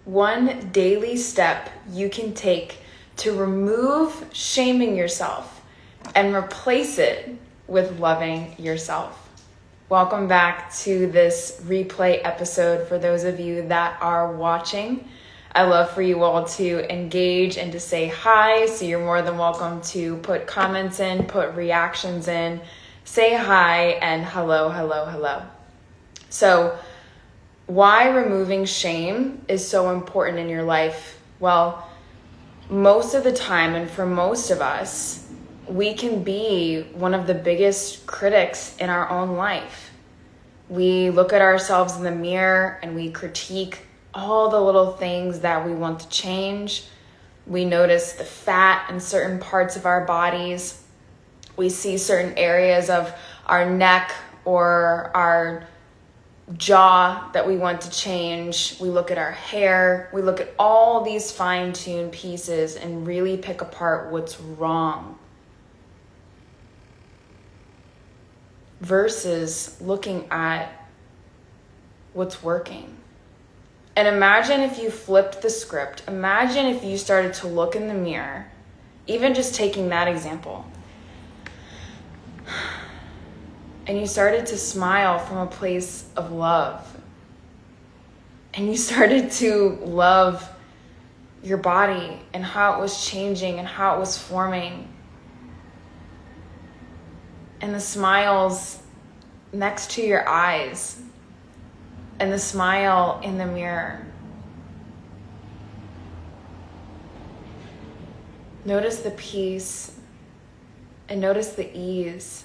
one daily step you can take to remove shaming yourself and replace it with loving yourself. Welcome back to this replay episode for those of you that are watching. I love for you all to engage and to say hi, so you're more than welcome to put comments in, put reactions in, say hi, and hello, hello, hello. So, why removing shame is so important in your life? Well, most of the time, and for most of us, we can be one of the biggest critics in our own life. We look at ourselves in the mirror and we critique all the little things that we want to change. We notice the fat in certain parts of our bodies. We see certain areas of our neck or our jaw that we want to change. We look at our hair. We look at all these fine-tuned pieces and really pick apart what's wrong, versus looking at what's working. And imagine if you flipped the script. Imagine if you started to look in the mirror, even just taking that example, and you started to smile from a place of love. And you started to love your body and how it was changing and how it was forming. And the smiles next to your eyes. And the smile in the mirror. Notice the peace and notice the ease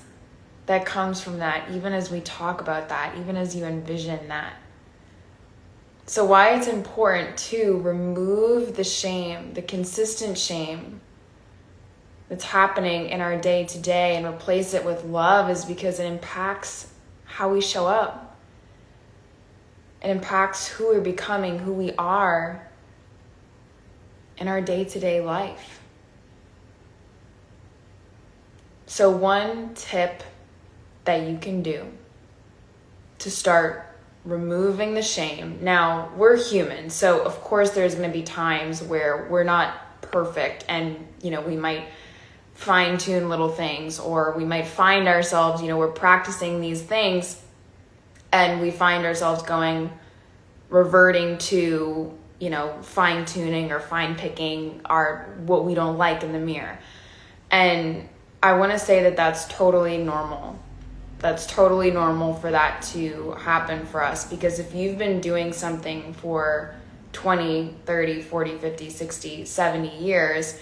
that comes from that, even as we talk about that, even as you envision that. So why it's important to remove the shame, the consistent shame that's happening in our day to day, and replace it with love, is because it impacts how we show up. It impacts who we're becoming, who we are in our day-to-day life. So one tip that you can do to start removing the shame. Now, we're human, so of course there's going to be times where we're not perfect, and we might fine-tune little things, or we might find ourselves, we're practicing these things and we find ourselves reverting to, fine-tuning or fine-picking what we don't like in the mirror. And I want to say that that's totally normal. That's totally normal for that to happen for us, because if you've been doing something for 20, 30, 40, 50, 60, 70 years,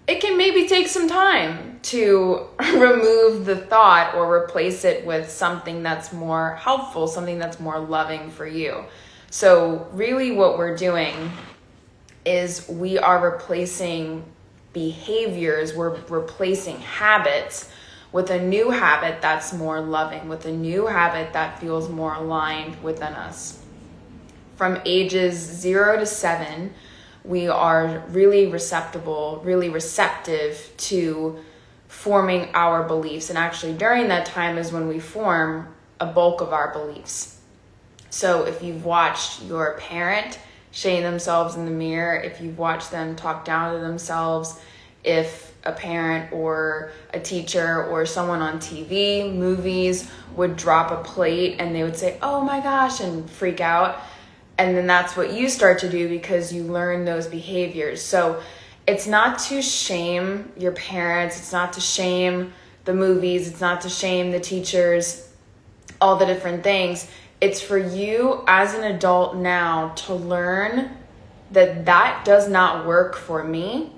it can maybe take some time to remove the thought or replace it with something that's more helpful, something that's more loving for you. So really what we're doing is we are replacing behaviors, we're replacing habits with a new habit that's more loving, with a new habit that feels more aligned within us. From ages 0 to 7, we are really receptive to forming our beliefs. And actually during that time is when we form a bulk of our beliefs. So if you've watched your parent shame themselves in the mirror, if you've watched them talk down to themselves, if a parent or a teacher or someone on TV, movies would drop a plate and they would say, "Oh my gosh," and freak out. And then that's what you start to do because you learn those behaviors. So it's not to shame your parents. It's not to shame the movies. It's not to shame the teachers, all the different things. It's for you as an adult now to learn that that does not work for me.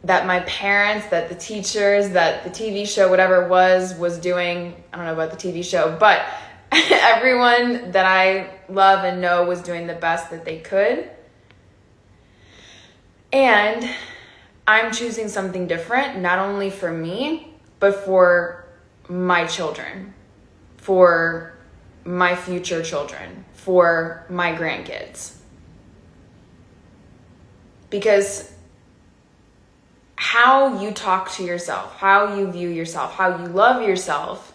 That my parents, that the teachers, that the TV show, whatever it was doing. I don't know about the TV show, but everyone that I love and know was doing the best that they could. And I'm choosing something different, not only for me, but for my children, for my future children, for my grandkids. Because how you talk to yourself, how you view yourself, how you love yourself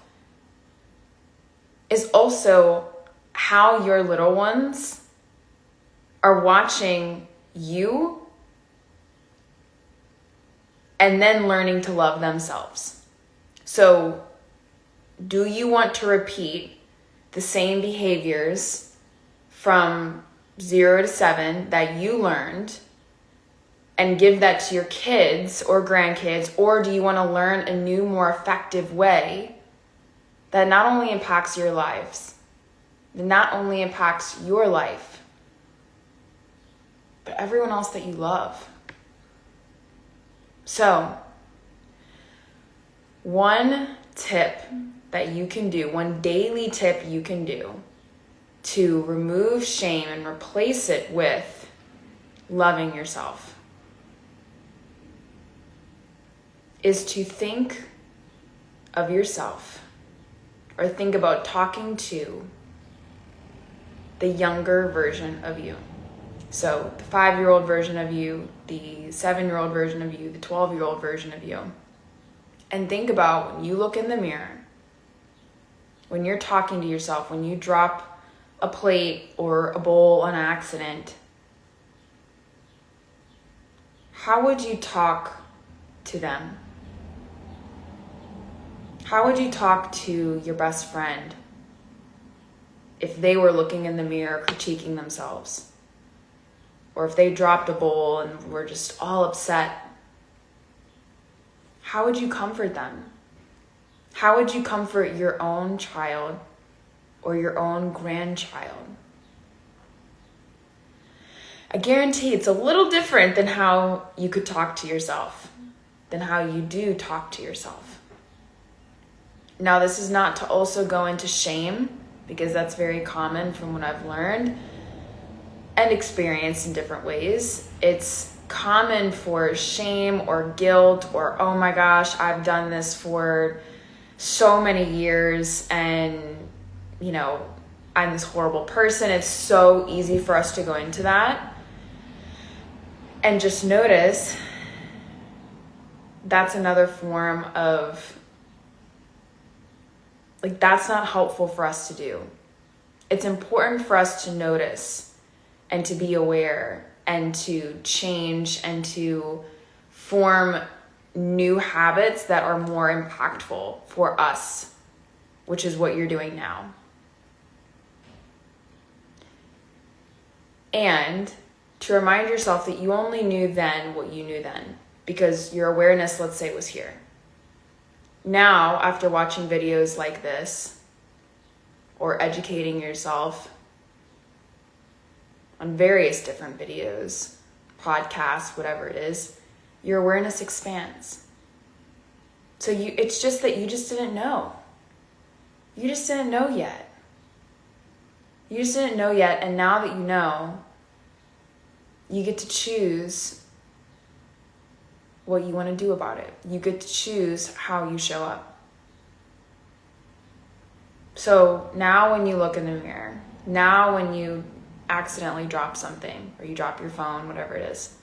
is also how your little ones are watching you and then learning to love themselves. So, do you want to repeat the same behaviors from 0 to 7 that you learned and give that to your kids or grandkids? Or do you want to learn a new, more effective way that not only impacts your lives, that not only impacts your life, but everyone else that you love? So, one tip that you can do, one daily tip you can do to remove shame and replace it with loving yourself is to think of yourself, or think about talking to the younger version of you. So the 5-year-old version of you, the 7-year-old version of you, the 12-year-old version of you. And think about when you look in the mirror, when you're talking to yourself, when you drop a plate or a bowl on accident, how would you talk to them? How would you talk to your best friend if they were looking in the mirror critiquing themselves? Or if they dropped a bowl and were just all upset? How would you comfort them? How would you comfort your own child or your own grandchild? I guarantee it's a little different than how you could talk to yourself, than how you do talk to yourself. Now, this is not to also go into shame, because that's very common from what I've learned and experienced in different ways. It's common for shame or guilt or, oh my gosh, I've done this for so many years and, you know, I'm this horrible person. It's so easy for us to go into that. And just notice that's another form of, like, that's not helpful for us to do. It's important for us to notice and to be aware and to change and to form new habits that are more impactful for us, which is what you're doing now. And to remind yourself that you only knew then what you knew then, because your awareness, let's say, was here. Now, after watching videos like this, or educating yourself on various different videos, podcasts, whatever it is, your awareness expands. So it's just that you just didn't know. You just didn't know yet. You just didn't know yet, and now that you know, you get to choose what you want to do about it. You get to choose how you show up. So now when you look in the mirror, now when you accidentally drop something, or you drop your phone, whatever it is,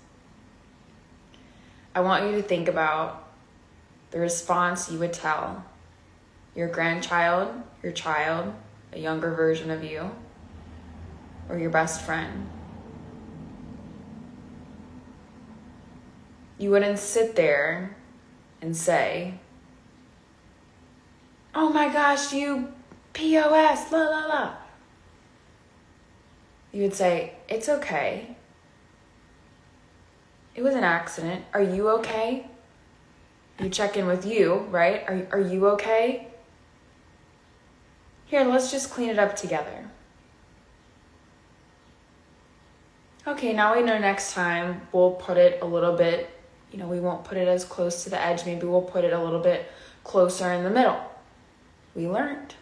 I want you to think about the response you would tell your grandchild, your child, a younger version of you, or your best friend. You wouldn't sit there and say, oh my gosh, you POS, la la la. You would say, it's okay. It was an accident. Are you okay? You check in with you, right? Are you okay? Here, let's just clean it up together. Okay, now we know next time we'll put it a little bit, we won't put it as close to the edge. Maybe we'll put it a little bit closer in the middle. We learned,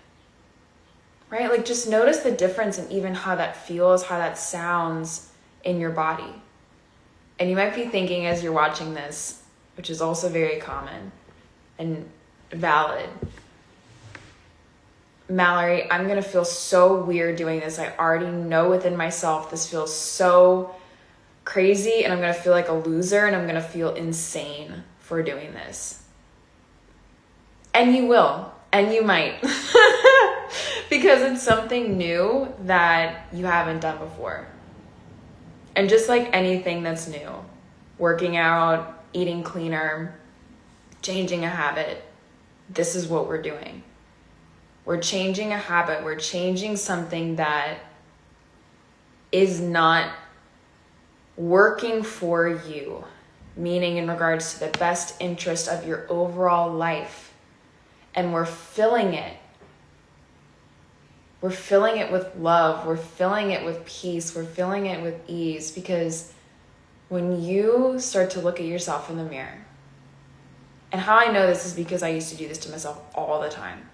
right? Like, just notice the difference in even how that feels, how that sounds in your body. And you might be thinking as you're watching this, which is also very common and valid, Mallory, I'm going to feel so weird doing this. I already know within myself this feels so crazy, and I'm going to feel like a loser, and I'm going to feel insane for doing this. And you will, and you might, because it's something new that you haven't done before. And just like anything that's new, working out, eating cleaner, changing a habit, this is what we're doing. We're changing a habit. We're changing something that is not working for you, meaning in regards to the best interest of your overall life. And we're filling it. We're filling it with love. We're filling it with peace. We're filling it with ease, because when you start to look at yourself in the mirror, and how I know this is because I used to do this to myself all the time.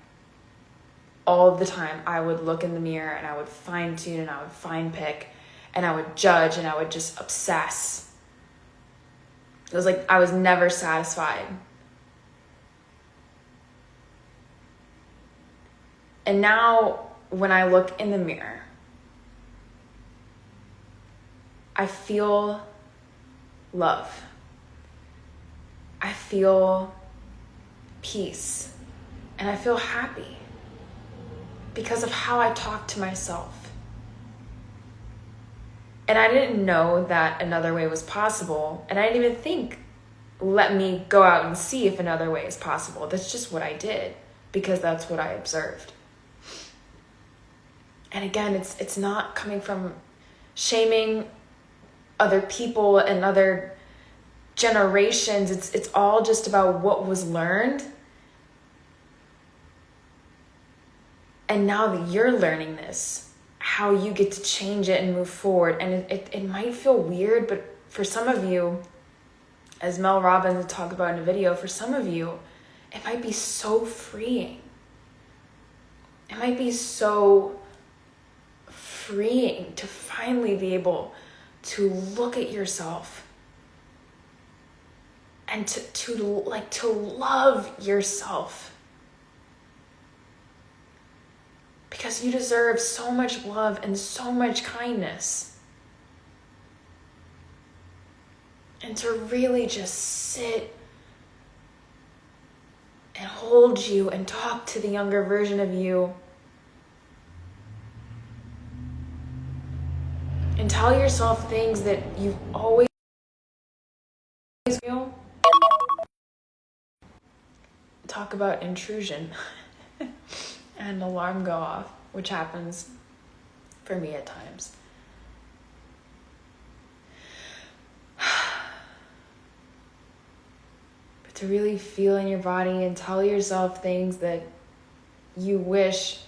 All the time, I would look in the mirror and I would fine tune and I would fine pick and I would judge and I would just obsess. It was like I was never satisfied. And now when I look in the mirror, I feel love. I feel peace. And I feel happy because of how I talk to myself. And I didn't know that another way was possible. And I didn't even think, let me go out and see if another way is possible. That's just what I did, because that's what I observed. And again, it's not coming from shaming other people and other generations. It's all just about what was learned. And now that you're learning this, how you get to change it and move forward. And it might feel weird, but for some of you, as Mel Robbins talked about in a video, for some of you, it might be so freeing. It might be so freeing to finally be able to look at yourself and to love yourself. Because you deserve so much love and so much kindness. And to really just sit and hold you and talk to the younger version of you. And tell yourself things that you've always feel. Talk about intrusion. And alarm go off, which happens for me at times. But to really feel in your body and tell yourself things that you wish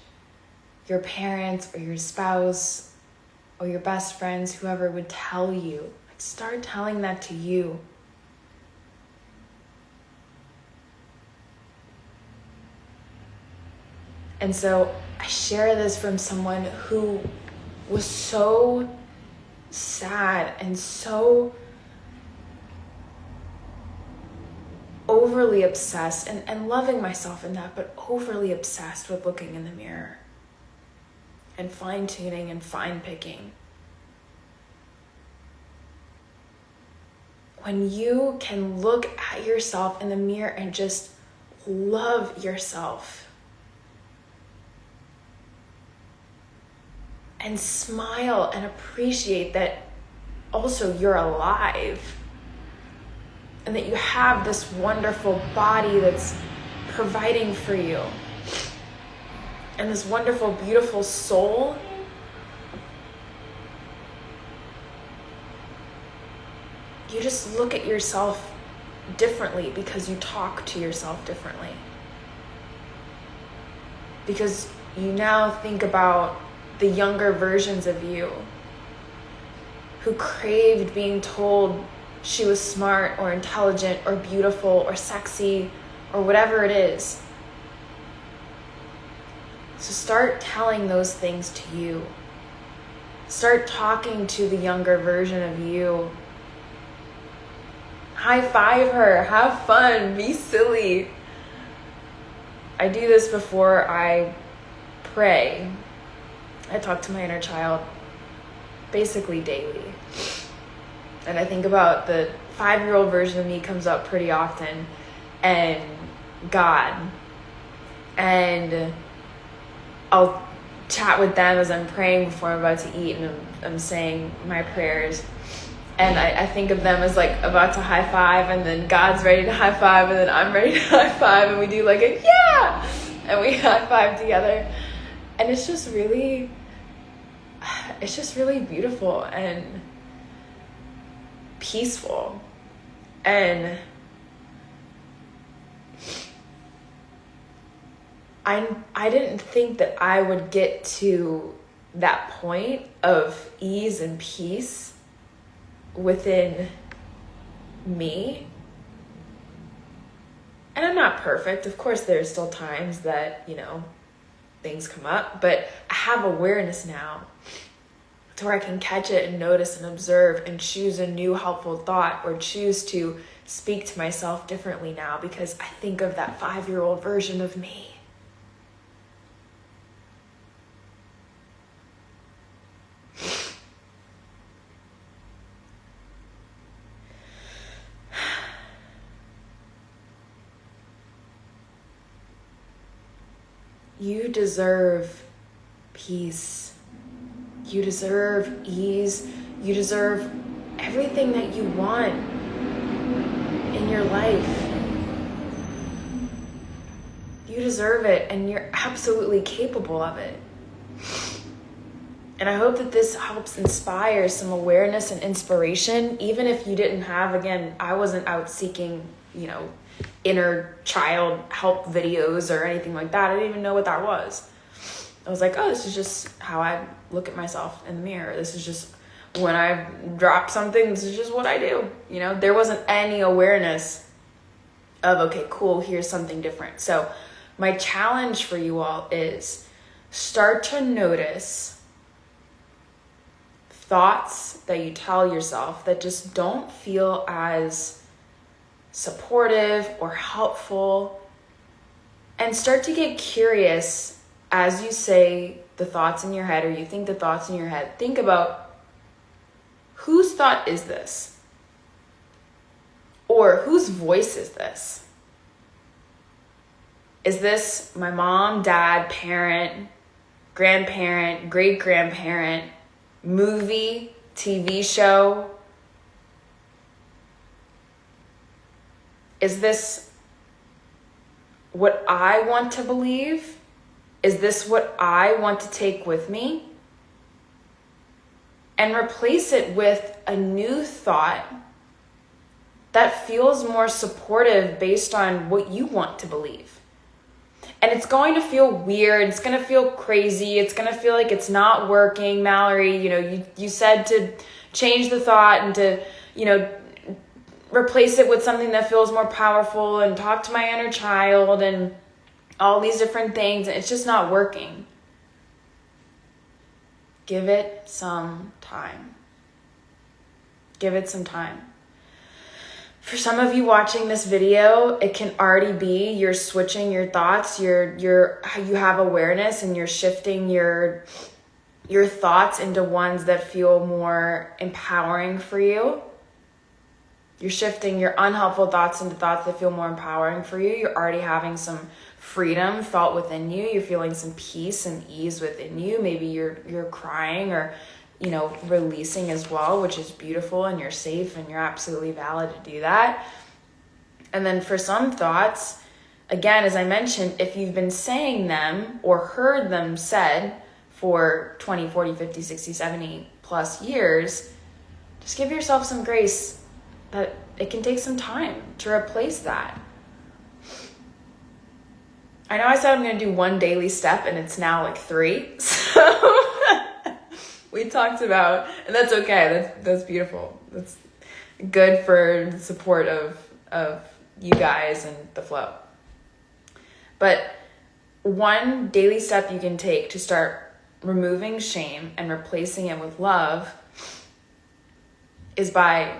your parents or your spouse or your best friends, whoever, would tell you. Like, start telling that to you. And so I share this from someone who was so sad and so overly obsessed, and loving myself in that, but overly obsessed with looking in the mirror and fine-tuning and fine-picking. When you can look at yourself in the mirror and just love yourself, and smile and appreciate that also you're alive, and that you have this wonderful body that's providing for you, and this wonderful, beautiful soul. You just look at yourself differently because you talk to yourself differently. Because you now think about the younger versions of you who craved being told she was smart or intelligent or beautiful or sexy or whatever it is. So start telling those things to you. Start talking to the younger version of you. High five her, have fun, be silly. I do this before I pray. I talk to my inner child basically daily. And I think about the 5-year-old version of me comes up pretty often, and God. And I'll chat with them as I'm praying before I'm about to eat, and I'm saying my prayers. And I think of them as like about to high five, and then God's ready to high five, and then I'm ready to high five, and we do like a yeah, and we high five together. And it's just really beautiful and peaceful. And I didn't think that I would get to that point of ease and peace within me. And I'm not perfect. Of course, there's still times that, things come up, but I have awareness now to where I can catch it and notice and observe and choose a new helpful thought, or choose to speak to myself differently now because I think of that 5-year-old version of me. You deserve peace. You deserve ease. You deserve everything that you want in your life. You deserve it, and you're absolutely capable of it. And I hope that this helps inspire some awareness and inspiration, even if you didn't have, again, I wasn't out seeking, inner child help videos or anything like that. I didn't even know what that was. I was like, oh, this is just how I look at myself in the mirror. This is just when I drop something, this is just what I do. There wasn't any awareness of, okay, cool, here's something different. So my challenge for you all is start to notice thoughts that you tell yourself that just don't feel as supportive or helpful, and start to get curious as you say the thoughts in your head, or you think the thoughts in your head. Think about, whose thought is this? Or whose voice is this? Is this my mom, dad, parent, grandparent, great-grandparent, movie, TV show? Is this what I want to believe? Is this what I want to take with me? And replace it with a new thought that feels more supportive based on what you want to believe. And it's going to feel weird. It's going to feel crazy. It's going to feel like it's not working. Mallory, you said to change the thought and to, replace it with something that feels more powerful, and talk to my inner child and all these different things. It's just not working. Give it some time. Give it some time. For some of you watching this video, it can already be you're switching your thoughts. You have awareness, and you're shifting your thoughts into ones that feel more empowering for you. You're shifting your unhelpful thoughts into thoughts that feel more empowering for you. You're already having some freedom felt within you. You're feeling some peace and ease within you. Maybe you're crying or, releasing as well, which is beautiful, and you're safe and you're absolutely valid to do that. And then for some thoughts, again, as I mentioned, if you've been saying them or heard them said for 20, 40, 50, 60, 70 plus years, just give yourself some grace that it can take some time to replace that. I know I said I'm going to do 1 daily step, and it's now like 3. So we talked about, and that's okay. That's beautiful. That's good for the support of you guys and the flow. But 1 daily step you can take to start removing shame and replacing it with love is by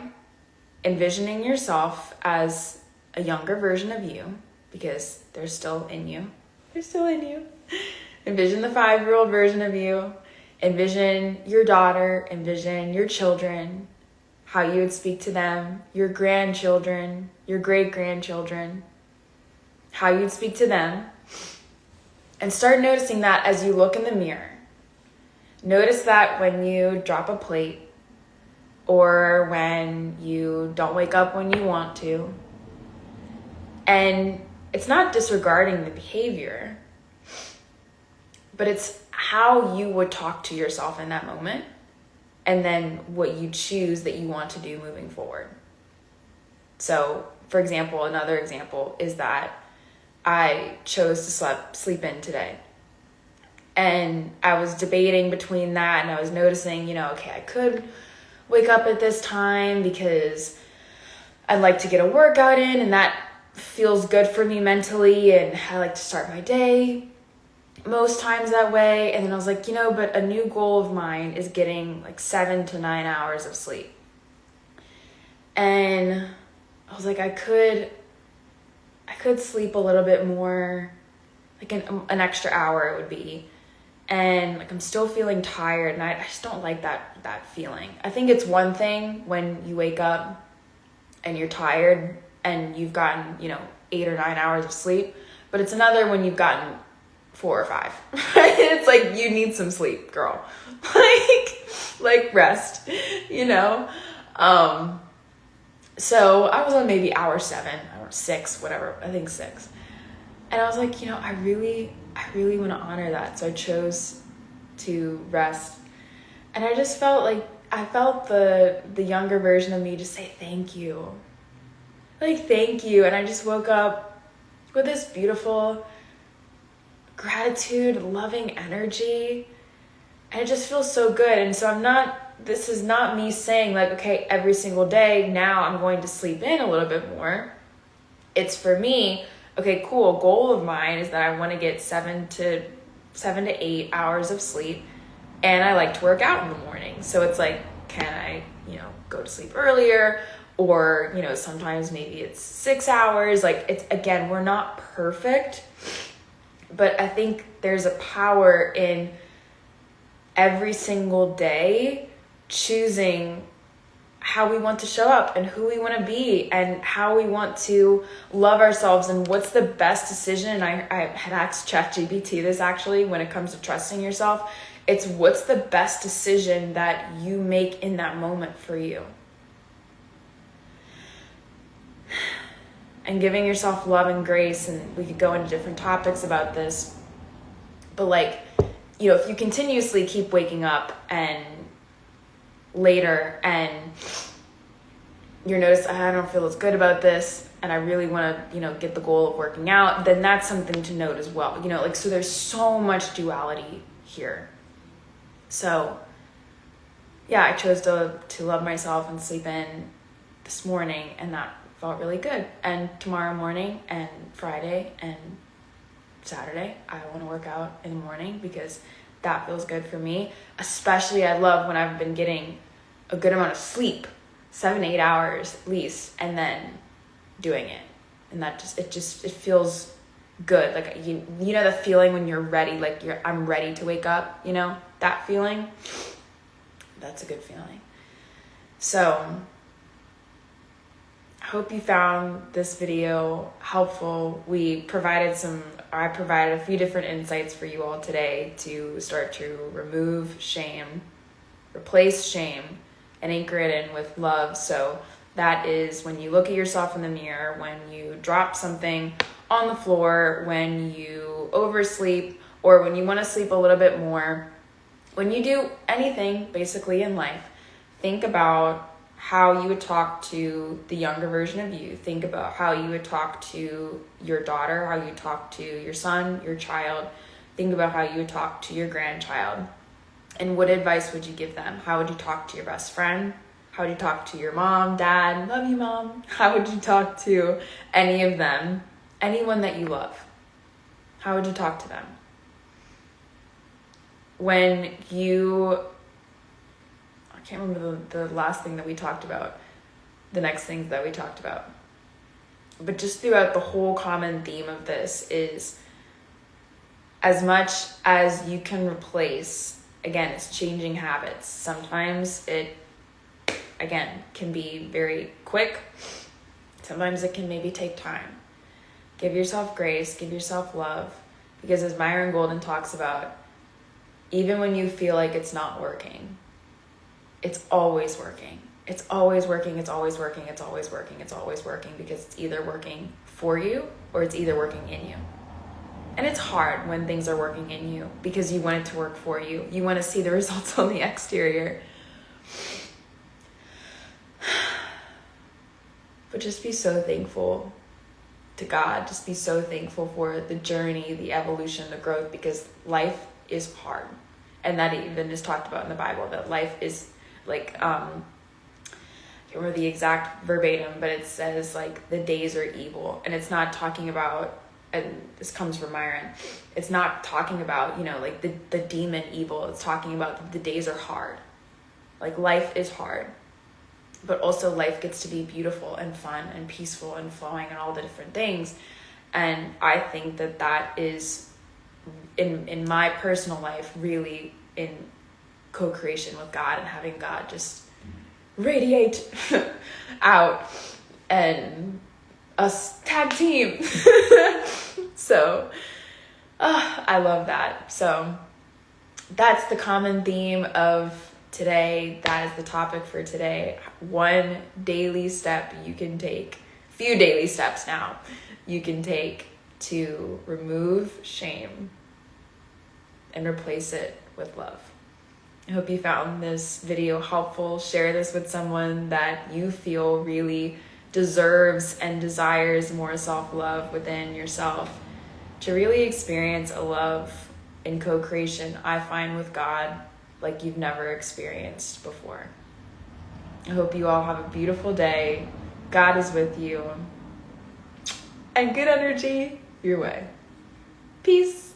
envisioning yourself as a younger version of you, because they're still in you. They're still in you. Envision the 5-year-old version of you. Envision your daughter. Envision your children, how you would speak to them, your grandchildren, your great-grandchildren, how you'd speak to them. And start noticing that as you look in the mirror. Notice that when you drop a plate or when you don't wake up when you want to. And it's not disregarding the behavior, but it's how you would talk to yourself in that moment, and then what you choose that you want to do moving forward. So, for example, another example is that I chose to sleep in today. And I was debating between that, and I was noticing, okay, I could wake up at this time because I'd like to get a workout in, and that feels good for me mentally, and I like to start my day most times that way. And then I was like, but a new goal of mine is getting like 7 to 9 hours of sleep. And I was like, I could sleep a little bit more, like an extra hour it would be. And like I'm still feeling tired, and I just don't like that feeling. I think it's one thing when you wake up and you're tired and you've gotten, 8 or 9 hours of sleep, but it's another when you've gotten 4 or 5. It's like you need some sleep, girl. like rest, So I was on maybe hour 7 or 6, whatever. I think 6. And I was like, I really want to honor that. So I chose to rest. And I just felt like I felt the younger version of me just say thank you. Like, thank you. And I just woke up with this beautiful gratitude, loving energy. And it just feels so good. And so this is not me saying like, okay, every single day now I'm going to sleep in a little bit more. It's for me, okay, cool. A goal of mine is that I want to get 7 to 8 hours of sleep, and I like to work out in the morning. So it's like, can I, go to sleep earlier, or, sometimes maybe it's 6 hours. Like, it's, again, we're not perfect, but I think there's a power in every single day choosing how we want to show up and who we want to be and how we want to love ourselves and what's the best decision. I had asked ChatGPT this actually when it comes to trusting yourself. It's what's the best decision that you make in that moment for you. And giving yourself love and grace, and we could go into different topics about this, but if you continuously keep waking up and later and you're noticing, I don't feel as good about this and I really want to, get the goal of working out, then that's something to note as well. So there's so much duality here. So yeah, I chose to love myself and sleep in this morning, and that felt really good. And tomorrow morning and Friday and Saturday, I want to work out in the morning because that feels good for me. Especially I love when I've been getting a good amount of sleep, 7, 8 hours at least, and then doing it. And that it feels good. Like, the feeling when you're ready, like I'm ready to wake up, that feeling, that's a good feeling. So I hope you found this video helpful. I provided a few different insights for you all today to start to remove shame, replace shame, and anchor it in with love. So that is when you look at yourself in the mirror, when you drop something on the floor, when you oversleep, or when you want to sleep a little bit more, when you do anything basically in life, think about how you would talk to the younger version of you. Think about how you would talk to your daughter, how you talk to your son, your child. Think about how you would talk to your grandchild. And what advice would you give them? How would you talk to your best friend? How would you talk to your mom, dad? Love you, mom. How would you talk to any of them? Anyone that you love. How would you talk to them? When you... I can't remember the last thing that we talked about, the next things that we talked about. But just throughout the whole common theme of this is, as much as you can replace, again, it's changing habits. Sometimes it, again, can be very quick. Sometimes it can maybe take time. Give yourself grace, give yourself love, because as Myron Golden talks about, even when you feel like it's not working, it's always working. It's always working, it's always working, it's always working, it's always working, because it's either working for you or it's either working in you. And it's hard when things are working in you because you want it to work for you. You want to see the results on the exterior. But just be so thankful to God. Just be so thankful for the journey, the evolution, the growth, because life is hard. And that even is talked about in the Bible, that life is like, I can't remember the exact verbatim, but it says like the days are evil. And it's not talking about, and this comes from Myron, it's not talking about, you know, like the demon evil. It's talking about the days are hard. Like life is hard. But also life gets to be beautiful and fun and peaceful and flowing and all the different things. And I think that that is, in my personal life, really in co-creation with God and having God just radiate out and us tag team. So I love that. So that's the common theme of today. That is the topic for today. One daily step you can take, few daily steps now you can take to remove shame and replace it with love. I hope you found this video helpful. Share this with someone that you feel really deserves and desires more self-love within yourself, to really experience a love in co-creation, I find, with God like you've never experienced before. I hope you all have a beautiful day. God is with you. And good energy your way. Peace.